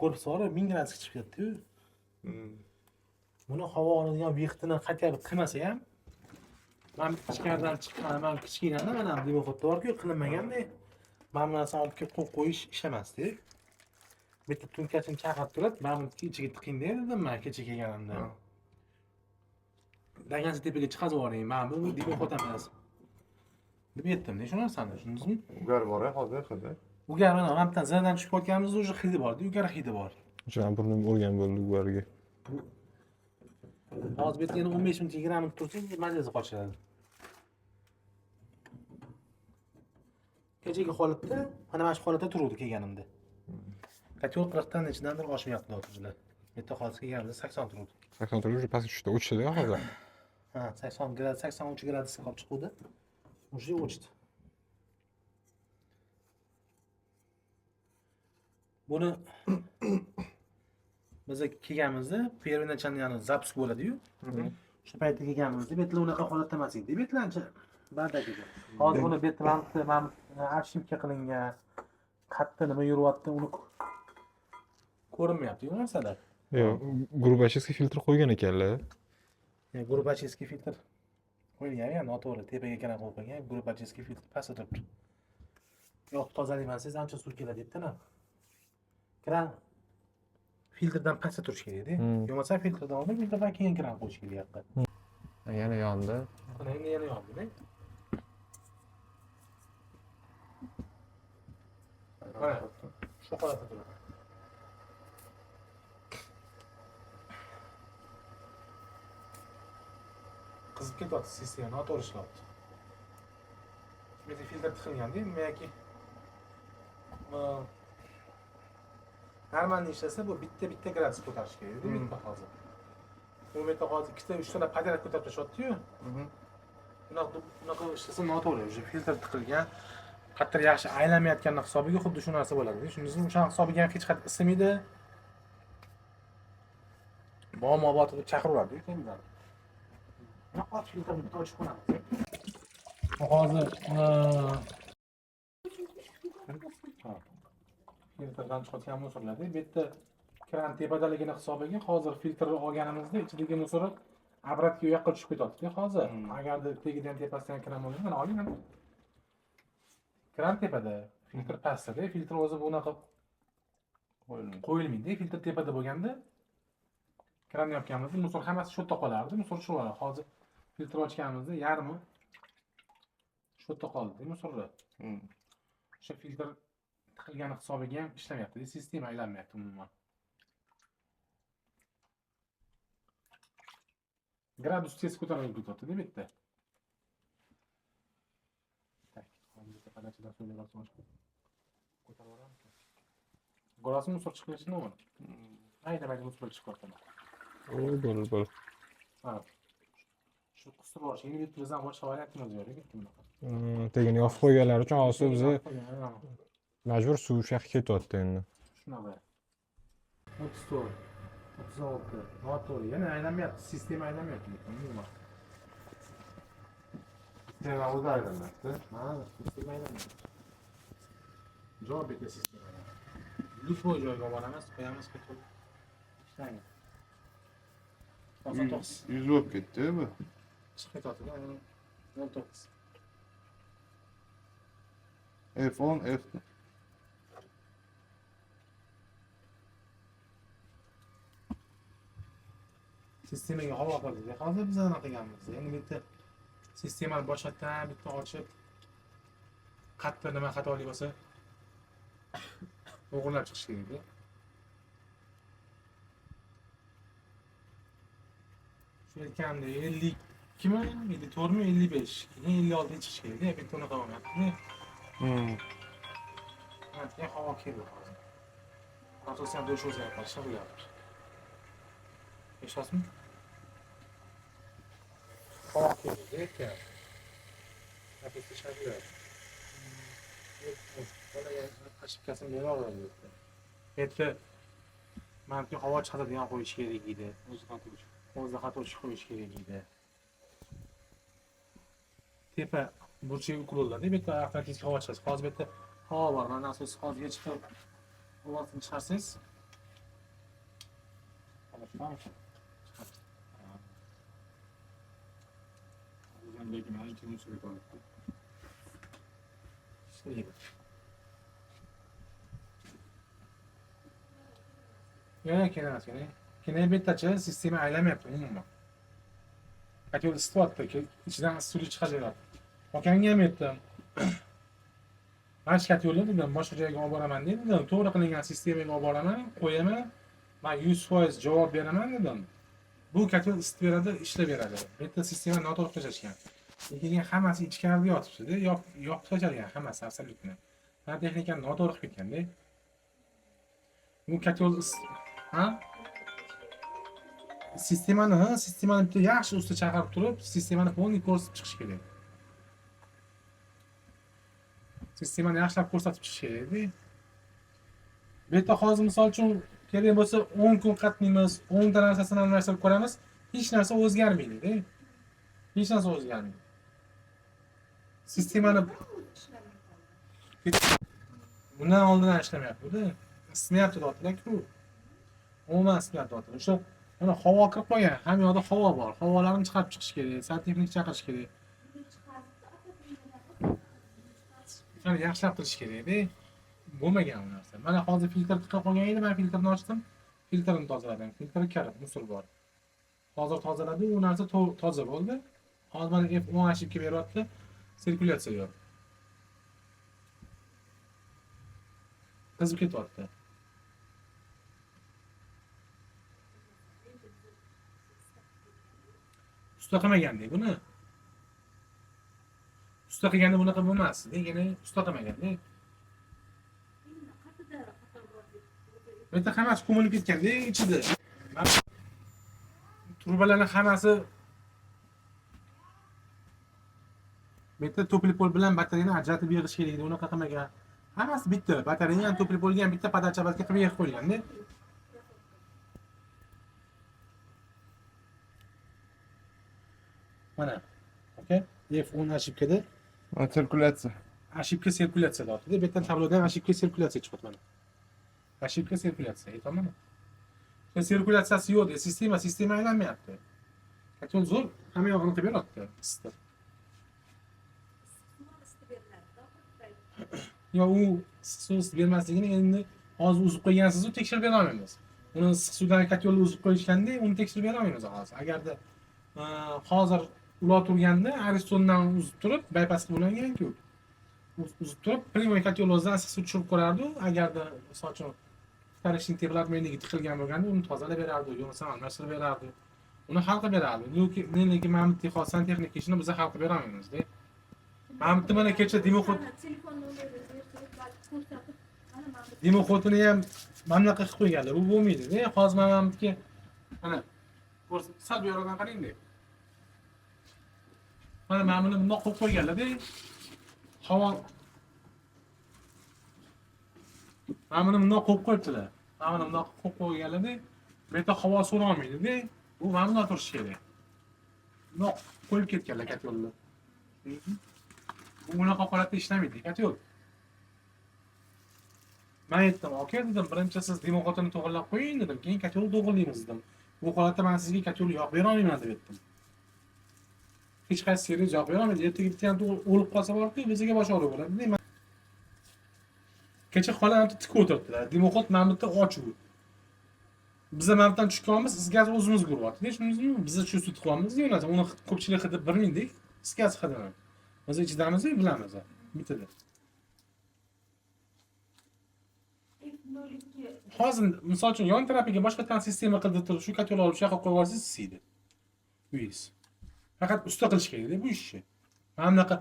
korpusi bor, 1000 gradusga chiqib ketdi-yu. Buni havo oladigan vextini хотя бы qilmasa ham, men ichkaridan chiqqan, men kichkinada mana dimoxodda bor-ku, qilinmaganda, men bu narsani olib kelib qo'yish ishlamasdi. Bitta tunkachini chaqirib turib, men buni ichiga tiqing dedim men kecha kelganimda. Dagancha tepaga chiqazib yuboring, men bu dimoxod emas. deb aytdim-da, shu narsani, tushundingizmi? Ugar bor hozir hidi. Ugar mana g'amdan zinadan tushib qolganimizda уже hidi bor-da, ugar hidi bor. O'sha burnim o'rgan bo'ldi ugarga. Hozir bu yerga 15 minut 20 minut tursangiz, majlisi qochadi. Kechagi holatda, mana mana shu holatda turuvdi kelganimda. Katyol 40 dan ichidandir oshmayapti o'tirishlar. Bu yerda hozir kelganimda 80 turuvdi. 80 turib уже pastga tushdi, o'chdi-da hozir. Ha, 80 gradus, 83 gradusga qolib chiqdi. Уже o'chdi. Buni biz kelganimizda первый начальный запуск bo'ladi-yu. O'sha paytda kelganimizda betlar unaqa holatda emas edi. Betlancha bardak edi. Hozir buni betlanni men arshivga qilingan, qayerda nima yuryapti uni ko'rinmayapti bu narsalar. Yo'q, Gorbachev filtr qo'ygan ekanlar. Gorbachev filtr qo'yilgan, noto'g'ri tepaga kana qo'yib qo'ygan. Gorbachev filtr pastda turibdi. Yo'q, tozalayman siz ancha suv keladi debdi-na. Kran filtrdan pastda turish kerak-da. Bo'lmasa filtrdan oldin filtrdan keyin kran qo'yish kerak. Yana yondi. Mana endi yana yondi-da. Mana shu holatda turadi. Qizib ketyapti sistema, noto'g'ri ishlayapti. Bu yerda filtr tiqilganda, yoki normalni ishlasa bu bitta gradus ko'tarish kerak-da, bitta hozir. Bu yerda hozir ikkita 3 ta podyar ko'tarib tashyapti-yu. Bunaqa ishlasa noto'g'ri, o'sha filtr tiqilgan. Qattiq yaxshi aylanmayotganning hisobiga xuddi shu narsa bo'ladi. Shuningizmi, o'sha hisobiga ham hech qanday isimaydi. Bomobot deb chaqiraveradi ekanlar. Naqot filtrni ochib qo'yamiz. Hozir filtrdan chiqayotgan musorlarda bu yerda kran tepadaligini hisobiga hozir filtrni olganimizda ichidagi musor obratga u yoqqa tushib ketyapti. Hozir agarda tagidan tepasidan kran bo'lsa, mana oling. Kran tepada, filtr pastda. Filtr o'zi bunaqa qo'yilmaydi. Filtr tepada bo'lganda kran yopganimizda musor hammasi shu yerda qolardi. Musor shu bo'ladi. Hozir filtr ochganimizda yarmi shu yerda qoldi musorlar. O'sha filtr tiqilgani hisobiga ham ishlamayapti. Sistema aylanmayapti umuman. Gradus tez ko'tarilib ketyapti deb bitta. Go'rasi musor chiqishi nima? Ayda musor chiqyapti. Bo'l. Ha. Shu qisib olish, endi bizdan boshqa variantimiz yo'q edi bunaqa. Tegini yopib qo'yganlar uchun hozir biz majbur suv u yoqqa ketyapti endi. Shunaqa. 34, 36, noto'g'ri. Yana aylanmayapti, sistema aylanmayapti. Nima? Sistema o'zi aylanmayapti. Ha, sistema aylanmayapti. Javob berdi sistema. Любой joyga boramiz, qo'yamiz, ketib ishlaydi. 99. 100 bo'lib ketdi bu. Chiqib ketyapti, 19. F10, F. Sistemaga havo kirdi. Hozir biz nima qilganmiz? Endi bitta sistemani boshqatdan bitta ochib qayerda nima xatolik bo'lsa o'g'irlab chiqish kerak-da. Shu aytganimda 52 mi, 54 mi, 55, 56 chiqish kerak-da. Bitta unaqa bo'lmayapti. Ha, havo kirdi hozir. Asosiyan do'sh o'zgarib qolishi bo'lyapti. Eshitasizmi? Havo kirdi ekan. Nafas ishlaydi. Qashibkasini beraveradi. Endi menga havo chiqadigan qo'yish kerak edi. O'zi xatochi qo'yish kerak edi. Tepa burchiga ukuloladi. Bu yerda avtomatik havo chiqadi. Hozir bu yerda havo bor. Mana asosi hozirga chiqib ovozini chiqarsangiz Tamam. Lekin mana ikki kun qolibdi. Şey. Yana kenar kenar. Kenar bittachi sistema aylamayapti umuman. Qachon isitibdi ki ichidan issiqlik chiqaryapti. Akangga ham aytdim. Mana shu kat yo'lda dedim, boshqa joyga olib boraman dedim. To'g'ri qilingan sistemaga olib boraman, qo'yaman. Men 100% javob beraman dedim. Bu kat yo'l isitib beradi, ishlab beradi. Bu yerda sistema noto'g'ri qo'shishgan. Lekin hammasi ichkarida yotibdi-da, yopib tashalgan hammasi absolyutni. Mana texnikani noto'g'ri qilib ketganda. Bu kat yo'l ha? Sistemani bitta yaxshi usta chaqirib turib, sistemani polniy ko'rsatib chiqish kerak. Sistemani yaxshilab ko'rsatib chiqish kerak-da. Bu yerda hozir misol uchun kerak bo'lsa 10 kun qatnaymiz, 10 ta narsasini almashtirib ko'ramiz, hech narsa o'zgarmaydi-da. Hech narsa o'zgarmaydi. Sistemani bundan oldin ishlamayapti-da. Ismayapti dotlar-ku. Umuman ismayapti dotlar. O'sha mana havo kirib qolgan, hamma yoqda havo bor. Havolarni chiqarib chiqish kerak, santexnik chaqirish kerak. Qani yaxshilab qilish kerak-da. Bo'lmagan bu narsa. Mana hozir filtr tiqib qolgan edi, men filtrni ochdim. Filtrni tozaladim. Filtr karib, musor bor. Hozir tozaladim, u narsa toza bo'ldi. Hozir mana F10 eshikka beryapti. Sirkulyatsiya yo'q. Qizib ketyapti. Usta qilmaganda buni. Usta qilganda bunaqa bo'lmasdi. Yana usta qilmaganda. Bu yerda hammasi ko'milib ketganda ichida. Trubalarning hammasi bu yerda to'plipol bilan batareyani ajratib yig'ish kerak edi. Unaqa qilmagan. Hammasi bitta. Batareyani ham to'plipolga ham bitta podachavatka qilib yig'ib qo'ygan-da. Mana. Okay? F10 ошибкада Sirkulyatsiya. ошибка sirkulyatsiya deyapti-da. Bu yerdan tablodan ошибка sirkulyatsiya chiqyapti mana. Ошибка sirkulyatsiya, aytamanmi? Sirkulyatsiyasi yo'q, sistema aylanmayapti. Qachon zo'r, hamma yog'ini qilib beryapti. Isitib. Yo, u issiq suv bermasligini endi hozir uzib qo'ygansiz-ku, tekshirib bera olmaymiz. Uni issiq suvdan katyolni uzib qo'yishganda, uni tekshirib bera olmaymiz hozir. Agarda hozir ular turganda Aristondan uzib turib, bypass bo'langan-ku. Uzib turib, primoy katyolozdan issiq suv tushirib ko'rardi. Agarda misol uchun qarashning temperaturasiga tiqilgan bo'lganda, uni tozalab berardi, yo'qsa almashtirib berardi. Uni hal qilib berardi. Lekin mana bu texnik santexnik ishini biz hal qilib bera olmaymiz-da. Mana bu mana kecha Dimoxotini ham mamlaqa qilib qo'yganlar. Bu bo'lmaydi-da. Hozir mana buniki mana sal bu yoqdan qarang-da. Mana buni bundoq qo'yib qo'yganlar-da. Havo mana buni bundoq qo'yib qo'yibdilar. Mana buni bundoq qo'yib qo'yganlar-da. Bu yerda havo so'ra olmaydi-da. Bu mana bundoq turishi kerak. Bundoq qo'yib ketganlar katyolni. Bu unaqa holatda ishlamaydi katyol. Men aytdim, aka dedim, birinchi siz dimoxotini to'g'irlab qo'ying dedim, keyin katyolni to'g'irlaymiz dedim. Bu holatda men sizga katyolni yoqib bera olmayman deb aytdim. Hech qaysi seriy javob bera olmaydi. Ertaga bitta ham o'lib qolsa borku, bizga bosh og'riq bo'ladi. Kecha xolam tikib o'tiribdilar. Dimoxot mana bu yerda ochuv. Biz ham bundan tushganmiz, is gaz o'zimiz guryapti. Tushundingizmi? Biz shu sut qilyapmiz, yo'lasa uni ko'pchilik hidi bilmaydik. Is gaz hidini. Biz ichidamiz, bilamiz. Bitada. Hozir misol uchun yon tarafiga boshqa tan sistema qilib turib, shu katyol olib shu yoqqa qo'yib yuborsangiz siydi. Uyingiz. Faqat usta qilish kerak-da bu ishni. Mana bunaqa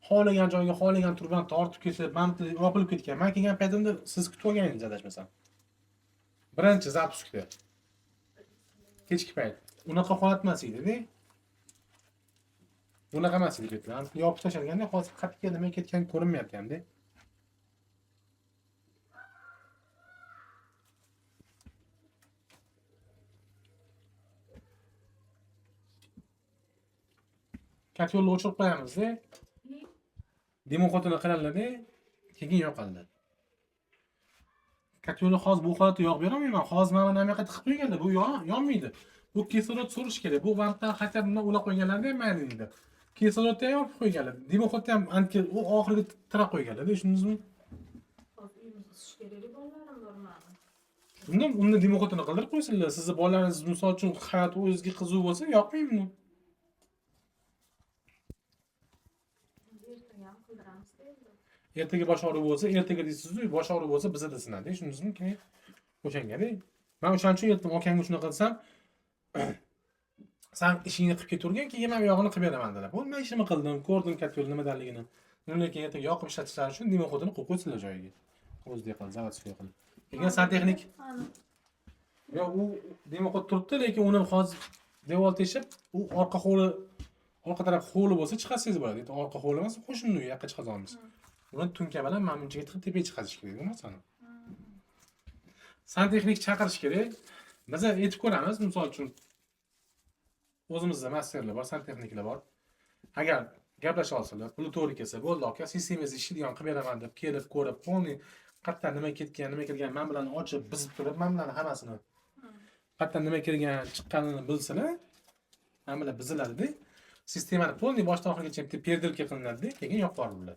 xohlagan joyga, xohlagan turbani tortib ketib, mana bu yopilib ketgan. Men kelgan paytimda siz kutib olganingiz adashmasam. Birinchi zapuskda. Kechki payt. Unaqa holat emas edi-da. Bunaqa emas edi ketlar. Yopib tashlaganda hozir qayerga nima ketgan ko'rinmayapti ham-da. Katyolni o'chirib qo'yamiz-da. Dimoxotini qiladilar-da, keyin yoqadilar. Katyolni hozir bu holatda yoqib beramayman. Hozir mana bu yoqqa tiqib qo'yganlar. Bu yonmaydi. Bu kislorod so'rish kerak. Bu vaqtda xatar bilan ulab qo'yganlarda ham mayli deydi. Kislorodni ham yopib qo'yganlar. Dimoxodni ham ancha u oxiriga tirab qo'yganlar. Tushundingizmi? Hozir uyimiz isish kerak bolalarim bormadi. Unda dimoxodini qildirib qo'ysinlar. Sizni bolalaringiz misol uchun hayot o'zingizga qiziq bo'lsa, yoqmaymi uni? Ertaga ham qildiramiz deydi. Ertaga bosh og'riq bo'lsa, ertaga deysiz-ku, bosh og'riq bo'lsa bizda sinadi. Tushundingizmi? Keyin o'shanga. Men o'shaning uchun aytdim, akangga shunaqa qilsam, sen ishingni qilib ketavergan, keyin men yog'ini qilib beraman dedilar. Bo'lma, ishimni qildim, ko'rdim katyol nimadanligini. Lekin ertaga yoqib ishlatishlari uchun dimoxodini qo'yib qo'ysinlar joyiga. O'zidek qilib, zavodskiy qilib. Keyin santexnik yo u dimoxod turibdi, lekin uni hozir devor teshib, u orqa taraf hovli bo'lsa chiqasangiz bo'ladi. Endi orqa hovli emas, qo'shni uy yoqqa chiqazamiz. Uni tunka bilan mana bunchaga tiqib tepaga chiqarish kerak bu narsani. Santexnik chaqirish kerak. Biz aytib ko'ramiz, misol uchun o'zimizda masterlar bor, santexniklar bor. Agar gaplasha olsalar, puli to'g'ri kelsa, bo'ldi aka, sistemangizni ishlaydigan qilib beraman deb kelib ko'rib, polni qayerdan nima ketgan, nima kirgan, men bilan ochib, bizib turib, men bilan hammasini qayerdan nima kirgan, chiqqanini bilsalar, men bilan biziladi-da. Sistemani polni boshdan oxirigacha perdelka qilinadi-da, keyin yoqib yuboradi.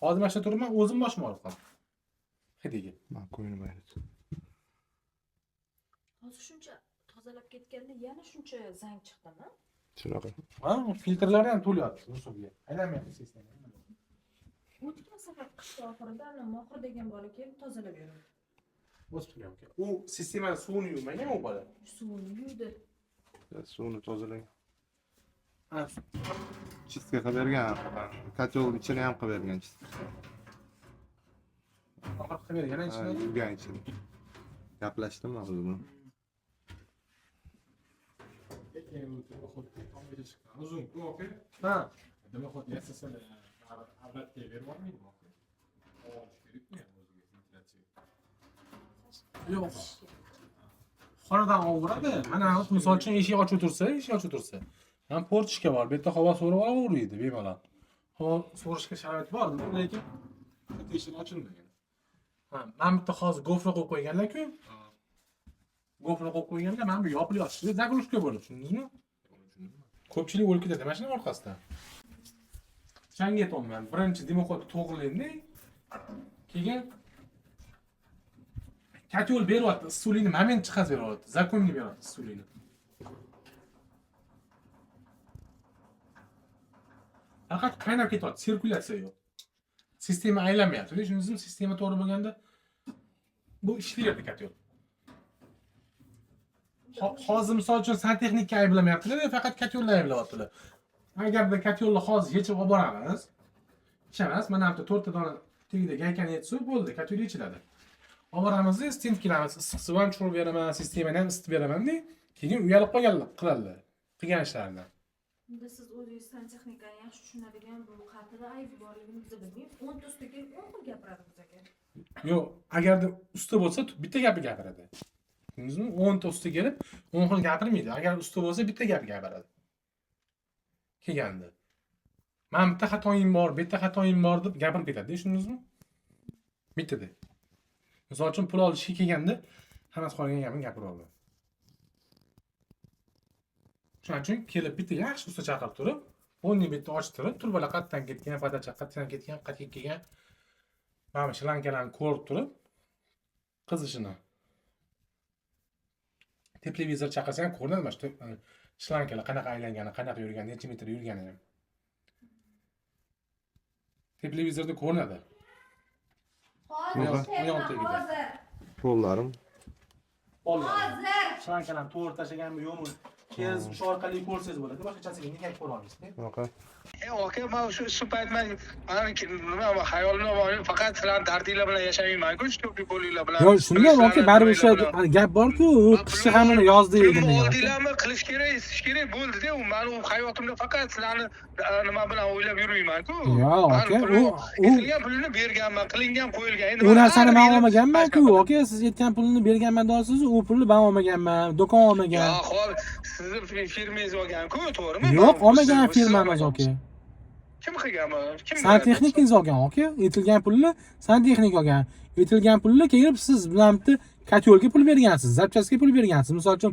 Hozir mana shu turibman, o'zim boshim olib qoldim. Hidiga. Men qo'ymaydi. Hozir shuncha tozalab ketganda yana shuncha zang chiqdimi? Shunaqa. Ha, filtrlari ham to'lyapti usulga. Aylanmayapti sistema. O'tgan safar qishda oxirida mohir degan bola kelib tozalab berdi. O'z turyapti. U sistemani suvini yuvmagan u bola. Suvni yuvdi. Suvni tozalang. Ha, Chistka qilib bergan. Katyol ichini ham qilib bergan chistka. faqat qilib bergan ichini. Yurgan ichini. Gaplashdim hozir buni. Uzun ku okey. Ha, Dimoxod yasasini avlatga berib olmaydimi? yo'q. Xonadan ovoradi. Mana misol uchun eshik ochib tursa, ham portishga bor. Bu yerda havo so'rab olaveradi bemalol. Havo so'rashga sharoit bor, lekin Eshik ochilmagan. ha, men bitta hozir gofra qo'yib qo'yganlar-ku. Gofra qo'yib qo'yganda men bu yopilyapti. Zagrushka bo'ldi, tushundingizmi? Ko'pchilik o'lib ketadi mashina orqasidan. Changa aytayapman, birinchi dimoxodni to'g'rilaydi. Keyin katyol beryapti, stulini moment chiqarib beryapti, zakonni beryapti stulini. Faqat qaynab ketyapti, sirkulyatsiya yo'q. Sistema aylanmayapti. Tushundingizmi? Sistema to'g'ri bo'lganda bu ishlayapti katyol. Hozir misol uchun santexnikka ayblamayaptilar, faqat katyolni ayblayaptilar. Agar biz katyolni hozir yechib olib boramiz, ishamas, mana bu 4 ta dona tagida gaykani yetsa bo'ldi, katyol yechiladi. Olib boramiz, stent kiramiz, issiq suv ham tushirib beraman, sistemani ham isitib beraman-da, keyin uyalib qolganlar qiladilar. Qilgan ishlarini. Unda siz o'zingiz santexnikani yaxshi tushunadigan bu qayerda aybi borligini biz bilmaymiz. 10 ta ustiga 10 xil gapiradi bizga. Yo'q, agarda usta bo'lsa, bitta gapi gapiradi. Tushundingizmi? 10 ta usta kelib, 10 xil gapirmaydi. Agar usta bo'lsa, bitta gap gapiradi. Kelganda. Men bitta xatoyim bor, bitta xatoyim bor deb gapirib ketadi, tushundingizmi? Bittada. Misol uchun pul olishga kelganda hammasi qolgan gapini gapirib oladi. Shuning uchun kelib bitta yaxshi usta chaqirib turib, o'rnini bitta ochtirib, turbalar qayerdan ketgan, fotocha qayerdan ketgan, qayerga kelgan, mana shlankalarni ko'rib turib, qizishini. Televizor chaqirsa ham ko'rinadi mana shu shlankalar qanaqa aylangani, qanaqa yurgani, necha metr yurgani ham. Televizorda ko'rinadi. Hozir. Qo'llarim. Hozir. Shlankalarni to'g'ri tashlaganmi yo'qmi? Keyin shu orqali ko'rsangiz bo'ladi. Boshqachasiga nega ko'ra olmaysiz? Bunaqa. Aka, men shu paytman nima xayolimda bor, faqat sizlarning dardinglar bilan yashayman-ku, shu bo'linglar bilan. Yo'q, shunday yoki baribir o'sha gap bor-ku, u qishda hammani yozdi degan. Oldinglarmi qilish kerak, isish kerak bo'ldi-da, u meni hayotimda faqat sizlarni nima bilan o'ylab yurmayman-ku. Yo'q, aka, u qilingan pulni berganman, qilingan qo'yilgan. Endi u narsani men olmaganman-ku, aka, siz aytgan pulni berganman deysiz, u pulni men olmaganman, do'kon olmagan. Yo'q, hop, sizni firmangiz olgan-ku, to'g'rimi? Yo'q, olmagan firmamiz, aka. Kim qilgan bu? Kim Santexnikingiz olgan, aka. Aytilgan pulni santexnik olgan. Aytilgan pulni kelib siz bilan bitta kotyolga pul bergansiz, zapchastga pul bergansiz. Misol uchun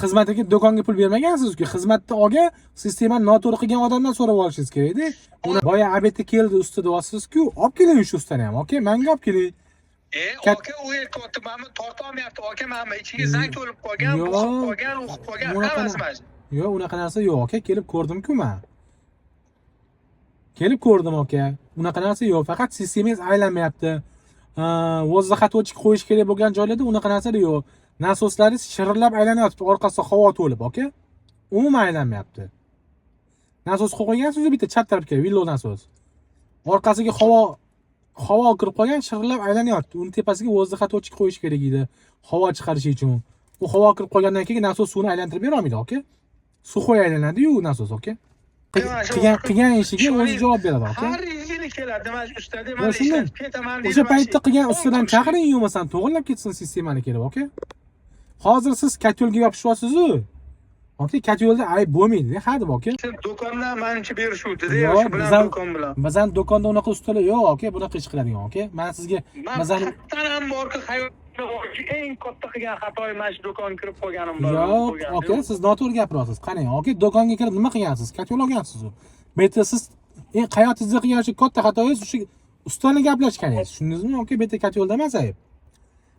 xizmatga do'konga pul bermagansiz-ku. Xizmatni olgan, sistemani noto'g'ri qilgan odamdan so'rab olishingiz kerak-da. Uni boya abetda keldi usta deyapsiz-ku, olib keling shu ustani ham, aka. Menga olib keling. Aka u yerga o'tibmanmi, torta olmayapti. Aka mana ichiga zang to'lib qolgan, o'qib qolgan, hammasi mana. Yo'q, unaqa narsa yo'q, aka. Kelib ko'rdim-ku men. Kelib ko'rdim, aka. Unaqa narsa yo'q. Faqat sistemangiz aylanmayapti. Vozdahotvochik qo'yish kerak bo'lgan joylarda unaqa narsa yo'q. Nasoslaringiz shirillab aylanyapti, orqasida havo to'lib, aka. Umuman aylanmayapti. Nasos qo'ygansiz-ku bitta chat tarafga, villo nasos. Orqasiga havo kirib qolgan, shirillab aylanyapti. Uni tepasiga vozdahotvochik qo'yish kerak edi, havo chiqarish uchun. U havo kirib qolgandan keyin nasos suvni aylantirib bera olmaydi, aka. Suxoy aylanadi-yu nasos, aka. Qilgan ishiga o'zi javob beradi, aka. Har yili keladi, mana ustada, mana ishlatib ketaman deydi. O'sha paytda qilgan ustadan chaqiring, yo'masan to'g'irlab ketsin sistemani kelib, aka. Hozir siz kotyolga yopishyapsiz-ku. Aka, kotyolda ayb bo'lmaydi, hadib, aka. Do'kondan menimcha berishuvdi-da, Yo'q, shu bilan do'kon bilan. Bizdan do'konda unaqa ustalar yo'q, aka, bunaqa ish qiladigan, aka. Men sizga bizdan ham borki, hayotda eng katta qilgan xatoim mana shu do'konga kirib qolganim bor. yo'q, aka, siz noto'g'ri gapiryapsiz. Qarang, aka, do'konga kirib nima qilgansiz? Kotyol olgansiz-ku. Bu yerda siz hayotingizda qilgan shu katta xatoyingiz o'sha ustani gaplashganingiz. Tushundingizmi? Aka, bu yerda kotyolda emas ayb.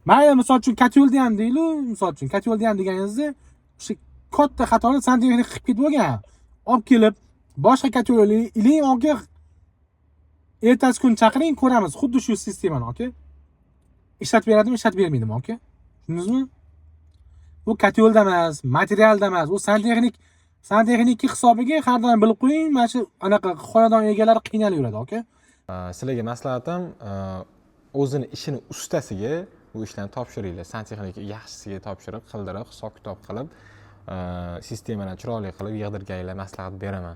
Mayli, misol uchun kotyolda ham deyli, misol uchun kotyolda ham deganingizda o'sha katta xatoni santexnik qilib ketib bo'lgan. Olib kelib boshqa kotyol iling, aka. Ertasi kun chaqiring, ko'ramiz. Xuddi shu sistemani, aka. Ishlatib beradimi, ishlatib bermaydimi, aka? Tushundingizmi? Bu kotyolda emas, materialda emas, u santexnik hisobiga har doim bilib qo'ying, mana shu anaqa xonadon egalari qiynalib yuradi, aka. Sizlarga maslahatim, o'zini ishini ustasiga bu ishlarni topshiringlar. Santexnik yaxshisiga topshirib, qildirib, hisob-kitob qilib, sistemani chiroyli qilib yig'dirganglar maslahat beraman.